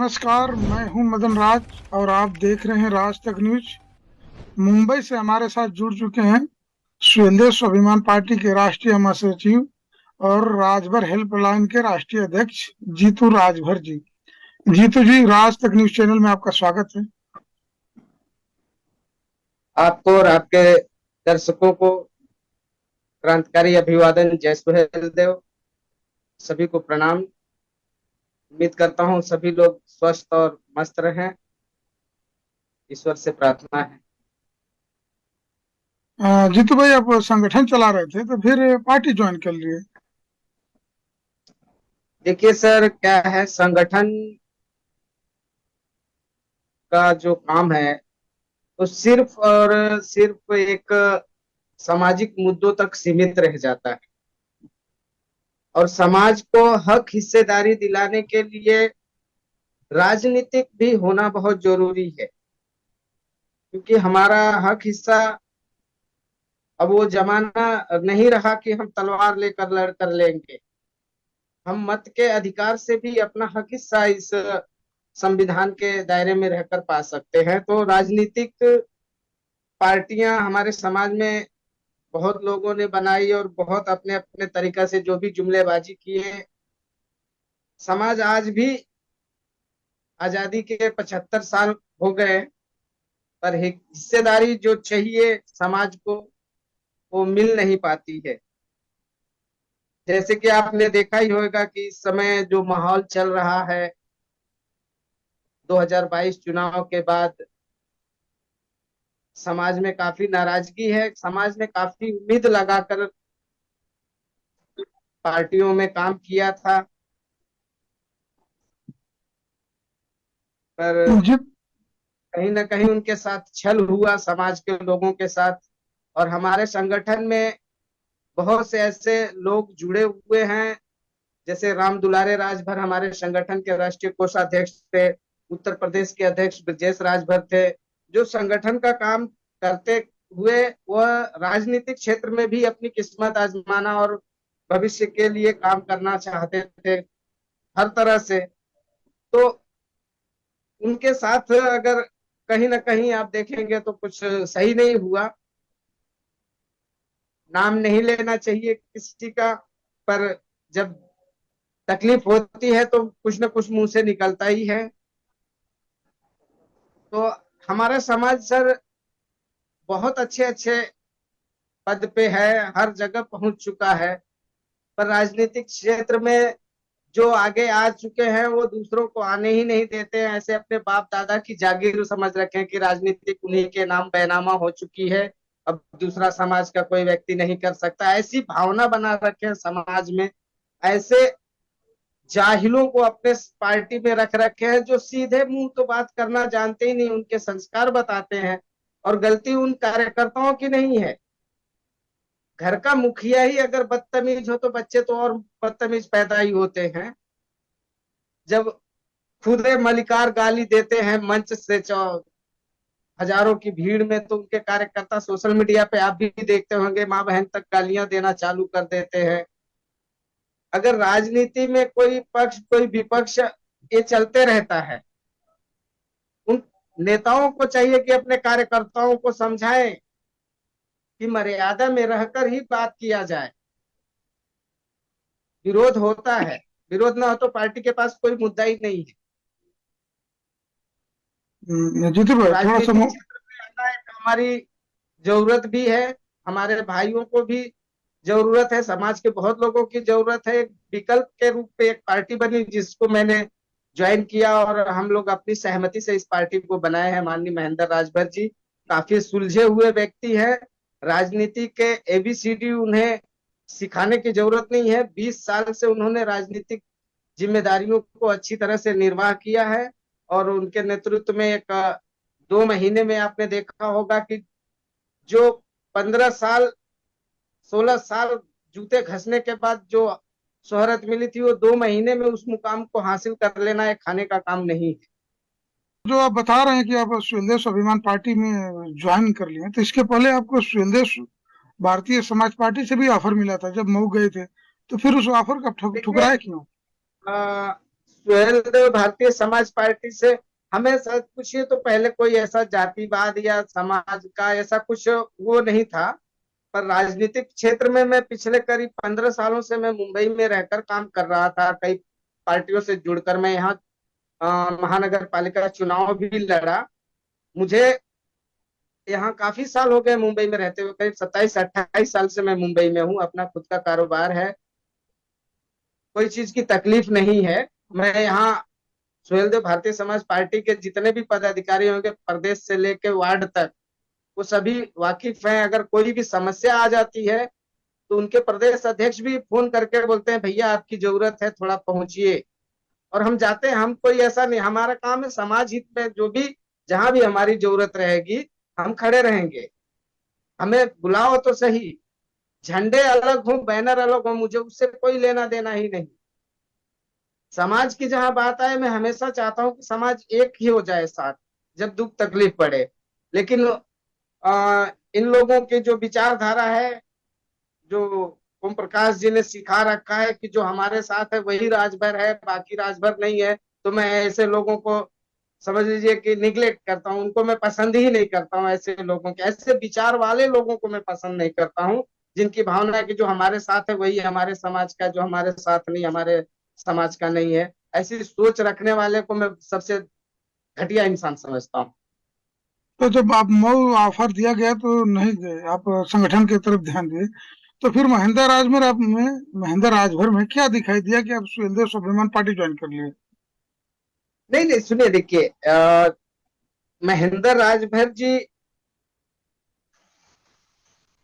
नमस्कार, मैं हूं मदन राज और आप देख रहे हैं राज तक न्यूज। मुंबई से हमारे साथ जुड़ चुके हैं सुहेलदेव स्वाभिमान पार्टी के राष्ट्रीय महासचिव और राजभर हेल्पलाइन के राष्ट्रीय अध्यक्ष जीतू राजभर जी। जीतू जी, राज तक न्यूज चैनल में आपका स्वागत है। आपको और आपके दर्शकों को क्रांतिकारी अभिवादन। जय सुहेल देव। सभी को प्रणाम। उम्मीद करता हूँ सभी लोग स्वस्थ और मस्त रहें। ईश्वर से प्रार्थना है। जीतू भाई, आप संगठन चला रहे थे तो फिर पार्टी ज्वाइन कर लिए। देखिए सर, क्या है, संगठन का जो काम है तो सिर्फ और सिर्फ एक सामाजिक मुद्दों तक सीमित रह जाता है, और समाज को हक हिस्सेदारी दिलाने के लिए राजनीतिक भी होना बहुत जरूरी है। क्योंकि हमारा हक हिस्सा, अब वो जमाना नहीं रहा कि हम तलवार लेकर लड़ कर लेंगे। हम मत के अधिकार से भी अपना हक हिस्सा इस संविधान के दायरे में रहकर पा सकते हैं। तो राजनीतिक पार्टियां हमारे समाज में बहुत लोगों ने बनाई और बहुत अपने अपने तरीका से जो भी जुमलेबाजी किए। समाज आज भी, आजादी के 75 साल हो गए, पर हिस्सेदारी जो चाहिए समाज को वो मिल नहीं पाती है। जैसे कि आपने देखा ही होगा कि इस समय जो माहौल चल रहा है 2022 चुनाव के बाद, समाज में काफी नाराजगी है। समाज ने काफी उम्मीद लगाकर पार्टियों में काम किया था, पर जी। कहीं ना कहीं उनके साथ छल हुआ समाज के लोगों के साथ। और हमारे संगठन में बहुत से ऐसे लोग जुड़े हुए हैं, जैसे राम दुलारे राजभर हमारे संगठन के राष्ट्रीय कोषाध्यक्ष थे। उत्तर प्रदेश के अध्यक्ष ब्रजेश राजभर थे, जो संगठन का काम करते हुए वह राजनीतिक क्षेत्र में भी अपनी किस्मत आजमाना और भविष्य के लिए काम करना चाहते थे हर तरह से। तो उनके साथ अगर कहीं ना कहीं आप देखेंगे तो कुछ सही नहीं हुआ। नाम नहीं लेना चाहिए किसी का, पर जब तकलीफ होती है तो कुछ ना कुछ मुंह से निकलता ही है। तो हमारा समाज सर बहुत अच्छे अच्छे पद पे है, हर जगह पहुंच चुका है, पर राजनीतिक क्षेत्र में जो आगे आ चुके हैं वो दूसरों को आने ही नहीं देते हैं। ऐसे अपने बाप दादा की जागीर समझ रखे हैं कि राजनीतिक उन्हीं के नाम बैनामा हो चुकी है, अब दूसरा समाज का कोई व्यक्ति नहीं कर सकता। ऐसी भावना बना रखे हैं समाज में। ऐसे जाहिलों को अपने पार्टी में रख रखे हैं जो सीधे मुंह तो बात करना जानते ही नहीं, उनके संस्कार बताते हैं। और गलती उन कार्यकर्ताओं की नहीं है। घर का मुखिया ही अगर बदतमीज हो तो बच्चे तो और बदतमीज पैदा ही होते हैं। जब खुद मलिकार गाली देते हैं मंच से हजारों की भीड़ में, तो उनके कार्यकर्ता सोशल मीडिया पे आप भी देखते होंगे माँ बहन तक गालियां देना चालू कर देते हैं। अगर राजनीति में कोई पक्ष कोई विपक्ष ये चलते रहता है, उन नेताओं को चाहिए कि अपने कार्यकर्ताओं को समझाएं कि मर्यादा में रहकर ही बात किया जाए। विरोध होता है, विरोध ना हो तो पार्टी के पास कोई मुद्दा ही नहीं है। जीतू तो भाई, थोड़ा सा राजनीतिक क्षेत्र में आना एक हमारी जरूरत भी है। हमारे भाइयों को भी जरूरत है, समाज के बहुत लोगों की जरूरत है। एक विकल्प के रूप में एक पार्टी बनी जिसको मैंने ज्वाइन किया, और हम लोग अपनी सहमति से इस पार्टी को बनाए हैं। माननीय महेंद्र राजभर जी काफी सुलझे हुए व्यक्ति हैं। राजनीति के एबीसीडी उन्हें सिखाने की जरूरत नहीं है। 20 साल से उन्होंने राजनीतिक जिम्मेदारियों को अच्छी तरह से निर्वाह किया है। और उनके नेतृत्व में एक 2 महीने में आपने देखा होगा कि जो 15 साल 16 साल जूते घसने के बाद जो शोहरत मिली थी, वो 2 महीने में उस मुकाम को हासिल कर लेना एक खाने का काम नहीं है। जो आप बता रहे हैं कि आप सुहेलदेव स्वाभिमान पार्टी में ज्वाइन कर लिए, तो इसके पहले आपको सुहेलदेव भारतीय समाज पार्टी से भी ऑफर मिला था जब मऊ गए थे, तो फिर उस ऑफर का देखिए, ठुकराए क्यों? सुहेलदेव भारतीय समाज पार्टी से हमें सच पूछिए तो पहले कोई ऐसा जातिवाद या समाज का ऐसा कुछ वो नहीं था। पर राजनीतिक क्षेत्र में मैं पिछले करीब 15 सालों से मैं मुंबई में रहकर काम कर रहा था। कई पार्टियों से जुड़कर मैं यहाँ महानगर पालिका चुनाव भी लड़ा। मुझे यहाँ काफी साल हो गए मुंबई में रहते हुए, करीब 27-28 साल से मैं मुंबई में हूँ। अपना खुद का कारोबार है, कोई चीज की तकलीफ नहीं है। मैं यहाँ सुहेलदेव भारतीय समाज पार्टी के जितने भी पदाधिकारी होंगे प्रदेश से लेके वार्ड तक, वो सभी वाकिफ हैं। अगर कोई भी समस्या आ जाती है तो उनके प्रदेश अध्यक्ष भी फोन करके बोलते हैं भैया आपकी जरूरत है, थोड़ा पहुंचिए। और हम जाते हैं। हम कोई ऐसा नहीं, हमारा काम है समाज हित में जो भी जहां भी हमारी जरूरत रहेगी हम खड़े रहेंगे। हमें बुलाओ तो सही, झंडे अलग हो बैनर अलग हो, मुझे उससे कोई लेना देना ही नहीं। समाज की जहां बात आए, मैं हमेशा चाहता हूं कि समाज एक ही हो जाए साथ जब दुख तकलीफ पड़े। लेकिन इन लोगों की जो विचारधारा है, जो ओम प्रकाश जी ने सिखा रखा है कि जो हमारे साथ है वही राजभर है, बाकी राजभर नहीं है, तो मैं ऐसे लोगों को समझ लीजिए कि निग्लेक्ट करता हूँ। उनको मैं पसंद ही नहीं करता हूँ। ऐसे लोगों के, ऐसे विचार वाले लोगों को मैं पसंद नहीं करता हूँ, जिनकी भावना है कि जो हमारे साथ है वही हमारे समाज का, जो हमारे साथ नहीं हमारे समाज का नहीं है। ऐसी सोच रखने वाले को मैं सबसे घटिया इंसान समझता हूँ। तो जब आप मऊ ऑफर दिया गया तो नहीं गए, आप संगठन की तरफ ध्यान दिए। तो फिर महेंद्र राजभर में क्या दिखाई दिया कि आप सुहेलदेव स्वाभिमान पार्टी ज्वाइन कर लिए? नहीं नहीं, सुनिए, देखिए, महेंद्र राजभर जी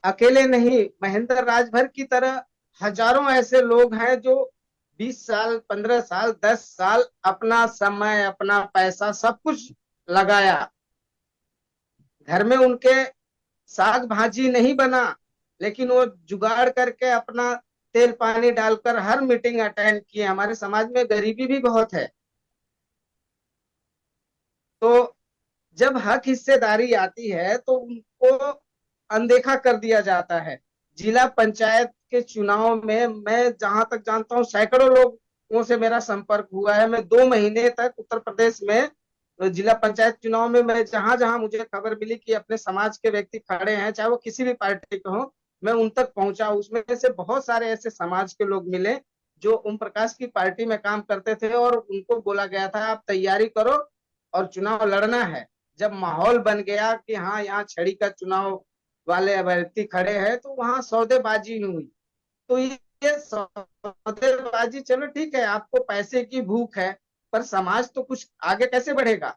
अकेले नहीं, महेंद्र राजभर की तरह हजारों ऐसे लोग हैं जो 20 साल, 15 साल, 10 साल अपना समय, अपना पैसा सब कुछ लगाया। घर में उनके साग भाजी नहीं बना, लेकिन वो जुगाड़ करके अपना तेल पानी डालकर हर मीटिंग अटेंड किए। हमारे समाज में गरीबी भी बहुत है, तो जब हक हिस्सेदारी आती है तो उनको अनदेखा कर दिया जाता है। जिला पंचायत के चुनाव में मैं जहां तक जानता हूँ सैकड़ों लोगों से मेरा संपर्क हुआ है। मैं 2 महीने तक उत्तर प्रदेश में जिला पंचायत चुनाव में मैं जहां जहां मुझे खबर मिली कि अपने समाज के व्यक्ति खड़े हैं, चाहे वो किसी भी पार्टी के हो, मैं उन तक पहुंचा। उसमें से बहुत सारे ऐसे समाज के लोग मिले जो ओम प्रकाश की पार्टी में काम करते थे, और उनको बोला गया था आप तैयारी करो और चुनाव लड़ना है। जब माहौल बन गया कि हाँ यहाँ छड़ी का चुनाव वाले अभ्यर्थी खड़े हैं, तो वहां सौदेबाजी हुई। तो ये सौदेबाजी, चलो ठीक है, आपको पैसे की भूख है, पर समाज तो कुछ आगे कैसे बढ़ेगा?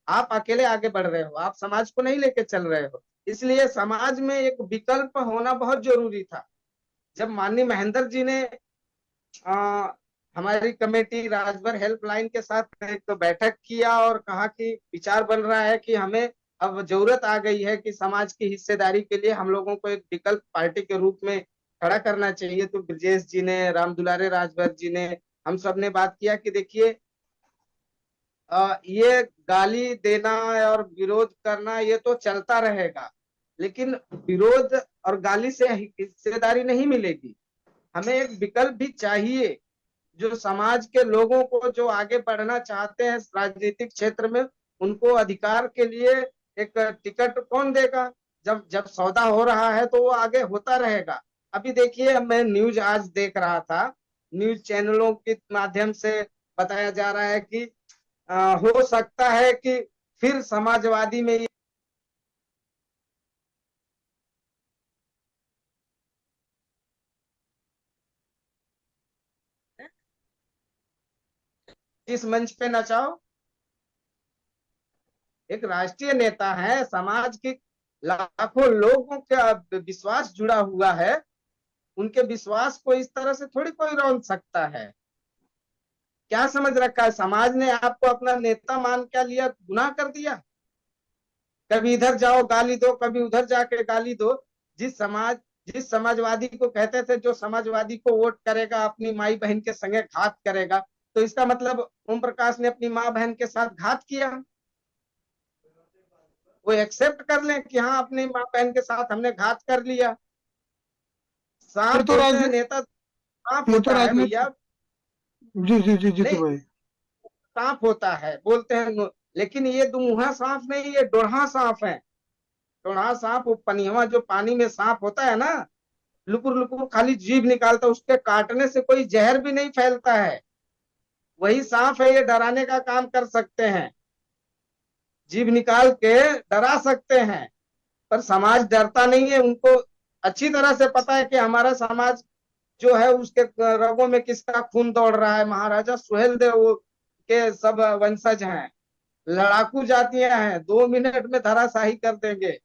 आप अकेले आगे बढ़ रहे हो, आप समाज को नहीं लेके चल रहे हो। इसलिए समाज में एक विकल्प होना बहुत जरूरी था। जब माननीय महेंद्र जी ने आ, हमारी कमेटी राजभर हेल्पलाइन के साथ एक तो बैठक किया और कहा कि विचार बन रहा है कि हमें अब जरूरत आ गई है कि समाज की हिस्सेदारी के लिए हम लोगों को एक विकल्प पार्टी के रूप में खड़ा करना चाहिए। तो ब्रजेश जी ने, राम दुलारे राजभर जी ने, हम सब ने बात किया कि देखिए, ये गाली देना और विरोध करना ये तो चलता रहेगा, लेकिन विरोध और गाली से हिस्सेदारी नहीं मिलेगी। हमें एक विकल्प भी चाहिए जो समाज के लोगों को, जो आगे बढ़ना चाहते हैं राजनीतिक क्षेत्र में, उनको अधिकार के लिए एक टिकट कौन देगा? जब जब सौदा हो रहा है तो वो आगे होता रहेगा। अभी देखिए, मैं न्यूज आज देख रहा था, न्यूज चैनलों के माध्यम से बताया जा रहा है कि हो सकता है कि फिर समाजवादी में इस मंच पे नचाओ। एक राष्ट्रीय नेता है, समाज के लाखों लोगों का विश्वास जुड़ा हुआ है, उनके विश्वास को इस तरह से थोड़ी कोई रौंद सकता है। क्या समझ रखा है? समाज ने आपको अपना नेता मान क्या लिया? गुनाह कर दिया। कभी इधर जाओ गाली दो, कभी उधर जाके गाली दो। जिस समाजवादी को कहते थे जो समाजवादी को वोट करेगा अपनी माई बहन के संगे घात करेगा, तो इसका मतलब ओम प्रकाश ने अपनी माँ बहन के साथ घात किया। वो एक्सेप्ट कर लें कि हाँ अपनी माँ बहन के साथ हमने घात कर लिया। ये सांप तो होते राज हैं नेता, सांप ये तो होता है राजनीति। भैया। जी जी जी, जीतू नहीं, भाई। सांप होता है, बोलते हैं लेकिन ये दुमुहा सांप नहीं, ये डोरहा सांप है। डोरहा सांप, वो पनिया जो पानी में सांप होता है ना, लुकुर लुकुर खाली जीभ निकालता है, उसके काटने से कोई जहर भी नहीं फैलता है। वही सांप है, ये डराने का काम कर सकते हैं, जीभ निकाल के डरा सकते हैं। पर समाज डरता नहीं है, उनको अच्छी तरह से पता है कि हमारा समाज जो है उसके रगों में किसका खून दौड़ रहा है। महाराजा सुहेलदेव के सब वंशज हैं, लड़ाकू जातियां हैं, 2 मिनट में धराशाही कर देंगे।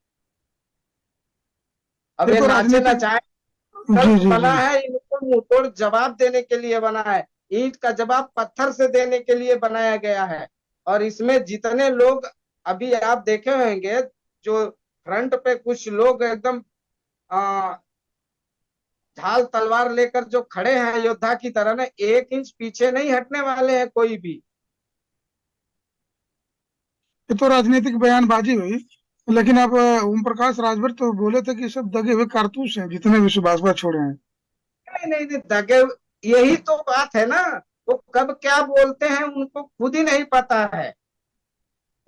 अब ये ये तो नाचे राजनीतिक। नचाए जी कल्प जी बना जी। है, इनको मुंह तोड़ जवाब देने के लिए बना है। ईंट का जवाब पत्थर से देने के लिए बनाया गया है। और इसमें जितने लोग अभी आप देखे होंगे, जो फ्रंट पे कुछ लोग एकदम आ, ढाल तलवार लेकर जो खड़े हैं योद्धा की तरह ना, 1 इंच पीछे नहीं हटने वाले हैं कोई भी। ये तो राजनीतिक बयानबाजी हुई। लेकिन अब ओम प्रकाश राजभर तो बोले थे कि सब दगे हुए कारतूस हैं जितने भी सुभाष बाबा छोड़े हैं। नहीं नहीं नहीं, दगे, यही तो बात है ना। वो कब क्या बोलते हैं उनको खुद ही नहीं पता है।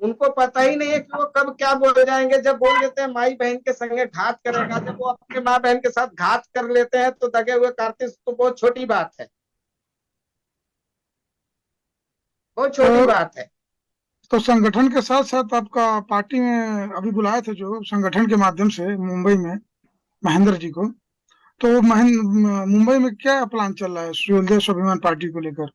उनको पता ही नहीं है कि वो कब क्या बोल जाएंगे। जब बोल देते हैं माई बहन के संगे घात करेगा, जब वो अपने माँ बहन के साथ घात कर लेते हैं तो दगे हुए कारतूस तो बहुत छोटी बात है, बहुत छोटी तो बात है। तो संगठन के साथ साथ आपका पार्टी में अभी बुलाए थे जो संगठन के माध्यम से मुंबई में महेंद्र जी को, तो मुंबई में क्या प्लान चल रहा है सूर्योदय स्वाभिमान पार्टी को लेकर?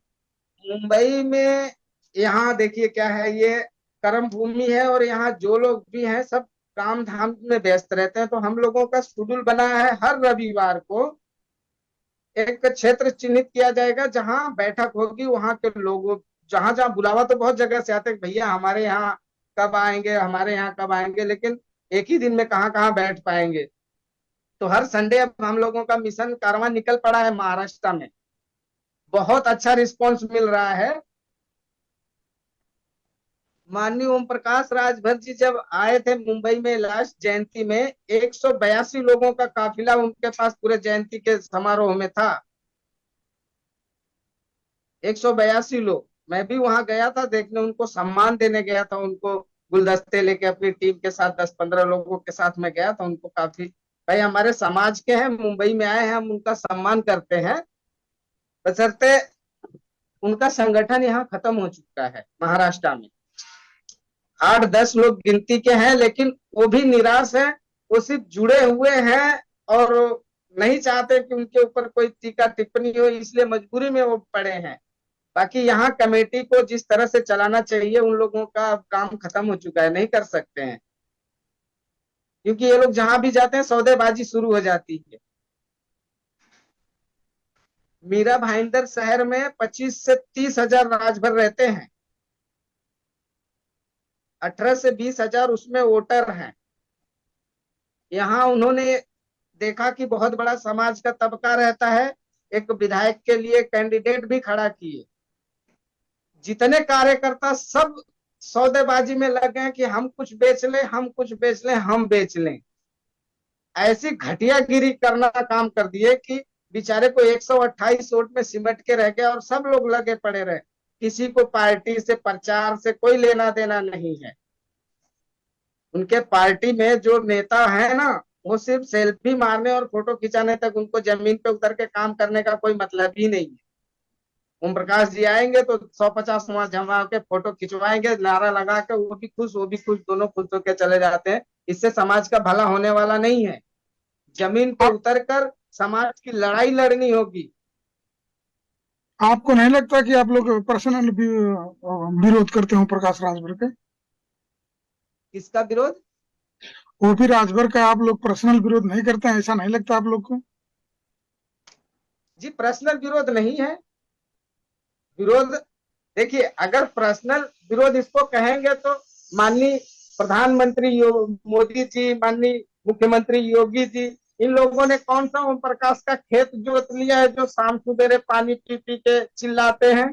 मुंबई में, यहाँ देखिए क्या है, ये कर्म भूमि है और यहाँ जो लोग भी हैं सब काम धाम में व्यस्त रहते हैं। तो हम लोगों का शेड्यूल बना है, हर रविवार को एक क्षेत्र चिन्हित किया जाएगा जहां बैठक होगी। वहां के लोगों, जहां जहां बुलावा तो बहुत जगह से आते हैं, भैया हमारे यहाँ कब आएंगे, हमारे यहाँ कब आएंगे, लेकिन एक ही दिन में कहाँ कहाँ बैठ पाएंगे। तो हर संडे अब हम लोगों का मिशन कारवां निकल पड़ा है महाराष्ट्र में। बहुत अच्छा रिस्पॉन्स मिल रहा है। माननीय ओम प्रकाश राजभर जी जब आए थे मुंबई में लास्ट जयंती में, 182 लोगों का काफिला उनके पास पूरे जयंती के समारोह में था। 182 लोग। मैं भी वहां गया था देखने, उनको सम्मान देने गया था, उनको गुलदस्ते लेके अपनी टीम के साथ 10-15 लोगों के साथ मैं गया था। उनको काफी, भाई हमारे समाज के हैं, मुंबई में आए हैं, हम उनका सम्मान करते हैं। बशर्ते उनका संगठन यहाँ खत्म हो चुका है महाराष्ट्र में। 8-10 लोग गिनती के हैं, लेकिन वो भी निराश है। वो सिर्फ जुड़े हुए हैं और नहीं चाहते कि उनके ऊपर कोई टीका टिप्पणी हो, इसलिए मजबूरी में वो पड़े हैं। बाकी यहाँ कमेटी को जिस तरह से चलाना चाहिए, उन लोगों का अब काम खत्म हो चुका है, नहीं कर सकते हैं। क्योंकि ये लोग जहां भी जाते हैं सौदेबाजी शुरू हो जाती है। मीरा भाईंदर शहर में 25 से 30 हजार राजभर रहते हैं, 18 से 20 हजार उसमें वोटर हैं। यहाँ उन्होंने देखा कि बहुत बड़ा समाज का तबका रहता है, एक विधायक के लिए कैंडिडेट भी खड़ा किए। जितने कार्यकर्ता सब सौदेबाजी में लग गए कि हम कुछ बेच लें, हम कुछ बेच लें, हम बेच लें। ऐसी घटियागिरी करना काम कर दिए कि बेचारे को 128 वोट में सिमट के रह गया और सब लोग लगे पड़े रहे। किसी को पार्टी से, प्रचार से कोई लेना देना नहीं है। उनके पार्टी में जो नेता है ना, वो सिर्फ सेल्फी मारने और फोटो खिंचाने तक, उनको जमीन पे उतर के काम करने का कोई मतलब ही नहीं है। ओम प्रकाश जी आएंगे तो 150 वहां जमा के फोटो खिंचवाएंगे, नारा लगा के, वो भी खुश वो भी खुश, दोनों खुश होकर चले जाते हैं। इससे समाज का भला होने वाला नहीं है। जमीन पे आप उतर कर समाज की लड़ाई लड़नी होगी। आपको नहीं लगता कि आप लोग पर्सनल विरोध करते हो प्रकाश राजभर के? किसका विरोध? वो भी राजभर का आप लोग पर्सनल विरोध नहीं करते हैं, ऐसा नहीं लगता आप लोग को? जी पर्सनल विरोध नहीं है। विरोध, देखिए अगर पर्सनल विरोध इसको कहेंगे तो माननीय प्रधानमंत्री मोदी जी, माननीय मुख्यमंत्री योगी जी, इन लोगों ने कौन सा ओम प्रकाश का खेत जोत लिया है जो शाम सुबेरे पानी पी पी के चिल्लाते हैं?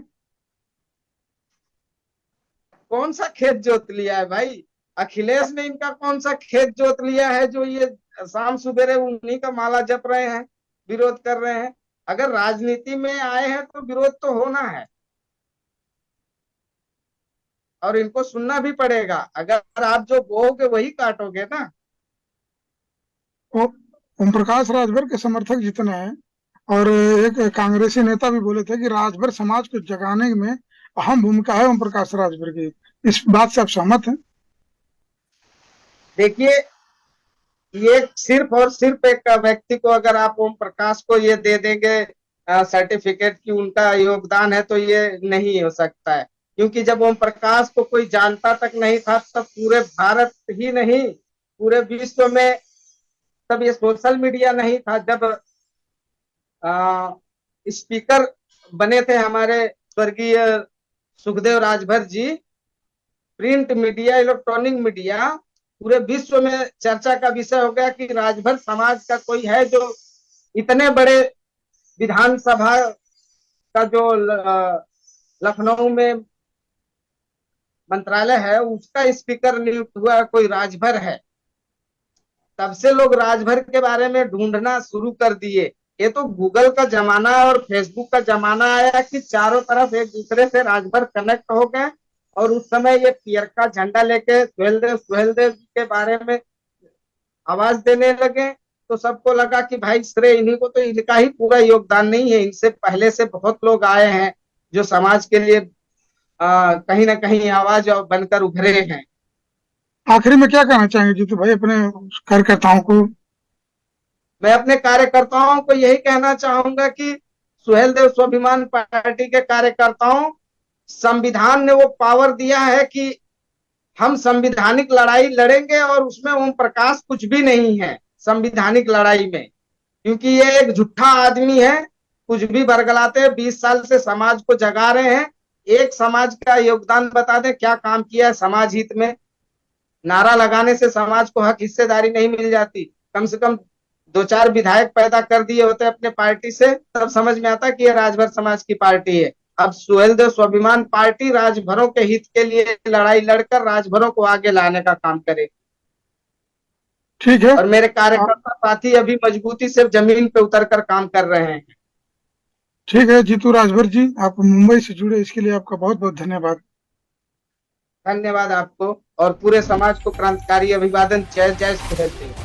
कौन सा खेत जोत लिया है भाई? अखिलेश ने इनका कौन सा खेत जोत लिया है जो ये शाम सुबेरे उन्हीं का माला जप रहे हैं, विरोध कर रहे हैं? अगर राजनीति में आए हैं तो विरोध तो होना है। और इनको सुनना भी पड़ेगा। अगर आप जो बोओगे वही काटोगे ना। वो ओम प्रकाश राजभर के समर्थक जितने हैं, और एक कांग्रेसी नेता भी बोले थे कि राजभर समाज को जगाने में अहम भूमिका है ओम प्रकाश राजभर की। इस बात से आप सहमत हैं? देखिए, ये सिर्फ और सिर्फ एक व्यक्ति को अगर आप ओम प्रकाश को ये दे देंगे सर्टिफिकेट कि उनका योगदान है, तो ये नहीं हो सकता है। क्योंकि जब ओम प्रकाश को कोई जानता तक नहीं था, तब पूरे भारत ही नहीं, पूरे विश्व में तब ये सोशल मीडिया नहीं था। जब स्पीकर बने थे हमारे स्वर्गीय Sukhdev Rajbhar ji, print media, electronic media पूरे विश्व में चर्चा का विषय हो गया कि राजभर समाज का कोई है जो इतने बड़े विधानसभा का जो लखनऊ में मंत्रालय है उसका स्पीकर नियुक्त हुआ कोई राजभर है। तब से लोग राजभर के बारे में ढूंढना शुरू कर दिए। ये तो गूगल का जमाना और फेसबुक का जमाना आया कि चारों तरफ एक दूसरे से राजभर कनेक्ट हो गए, और उस समय ये पियर का झंडा लेके सुहेलदेव के बारे में आवाज देने लगे। तो सबको लगा कि भाई श्रेय इन्हीं को, तो इनका ही पूरा योगदान नहीं है, इनसे पहले से बहुत लोग आए हैं जो समाज के लिए कहीं ना कहीं आवाज बनकर उभरे हैं। आखिरी में क्या कहना चाहेंगे जीतू भाई अपने कार्यकर्ताओं को? मैं अपने कार्यकर्ताओं को यही कहना चाहूंगा कि सुहेलदेव स्वाभिमान पार्टी के कार्यकर्ताओं, संविधान ने वो पावर दिया है कि हम संविधानिक लड़ाई लड़ेंगे, और उसमें ओम प्रकाश कुछ भी नहीं है संविधानिक लड़ाई में। क्योंकि ये एक झूठा आदमी है, कुछ भी बरगलाते हैं। 20 साल से समाज को जगा रहे हैं। एक समाज का योगदान बता दें, क्या काम किया है समाज हित में। नारा लगाने से समाज को हक हिस्सेदारी नहीं मिल जाती। कम से कम 2-4 विधायक पैदा कर दिए होते अपने पार्टी से, तब समझ में आता कि ये राजभर समाज की पार्टी है। अब सुहेलदेव स्वाभिमान पार्टी राजभरों के हित के लिए लड़ाई लड़कर राजभरों को आगे लाने का काम करे। ठीक है। और मेरे कार्यकर्ता साथी अभी मजबूती से जमीन पे उतर कर काम कर रहे हैं। ठीक है जीतू राजभर जी, आप मुंबई से जुड़े इसके लिए आपका बहुत बहुत धन्यवाद। धन्यवाद आपको और पूरे समाज को क्रांतिकारी अभिवादन। जय जय सुहेलदेव।